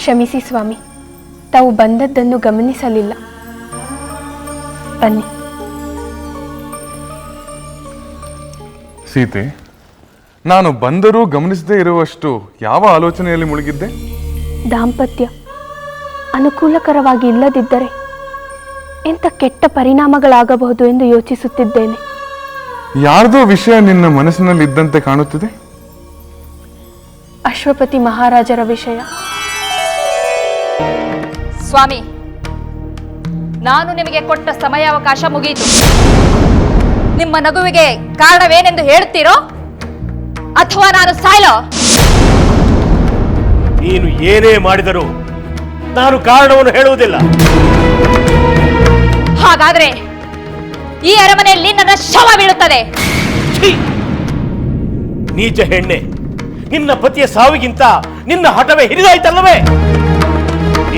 ಕ್ಷಮಿಸಿ ಸ್ವಾಮಿ, ತಾವು ಬಂದದ್ದನ್ನು ಗಮನಿಸಲಿಲ್ಲ. ಬನ್ನಿ. ಸೀತೆ, ನಾನು ಬಂದರೂ ಗಮನಿಸದೇ ಇರುವಷ್ಟು ಯಾವ ಆಲೋಚನೆಯಲ್ಲಿ ಮುಳುಗಿದ್ದೆ? ದಾಂಪತ್ಯ ಅನುಕೂಲಕರವಾಗಿ ಇಲ್ಲದಿದ್ದರೆ ಎಂಥ ಕೆಟ್ಟ ಪರಿಣಾಮಗಳಾಗಬಹುದು ಎಂದು ಯೋಚಿಸುತ್ತಿದ್ದೇನೆ. ಯಾರ್ದೋ ವಿಷಯ ನಿನ್ನ ಮನಸ್ಸಿನಲ್ಲಿ ಇದ್ದಂತೆ ಕಾಣುತ್ತಿದೆ. ಅಶ್ವಪತಿ ಮಹಾರಾಜರ ವಿಷಯ. ಸ್ವಾಮಿ, ನಾನು ನಿಮಗೆ ಕೊಟ್ಟ ಸಮಯಾವಕಾಶ ಮುಗಿಯಿತು. ನಿಮ್ಮ ನಗುವಿಗೆ ಕಾರಣವೇನೆಂದು ಹೇಳುತ್ತೀರೋ ಅಥವಾ ನಾನು ಸಾಯಲೋ? ನೀನು ಏನೇ ಮಾಡಿದರೂ ನಾನು ಕಾರಣವನ್ನು ಹೇಳುವುದಿಲ್ಲ. ಹಾಗಾದ್ರೆ ಈ ಅರಮನೆಯಲ್ಲಿ ನನ್ನ ಶವ ಬೀಳುತ್ತದೆ. ನೀಚ ಹೆಣ್ಣೆ, ನಿನ್ನ ಪತಿಯ ಸಾವಿಗಿಂತ ನಿನ್ನ ಹಠವೇ ಹಿರಿದಾಯ್ತಲ್ಲವೇ?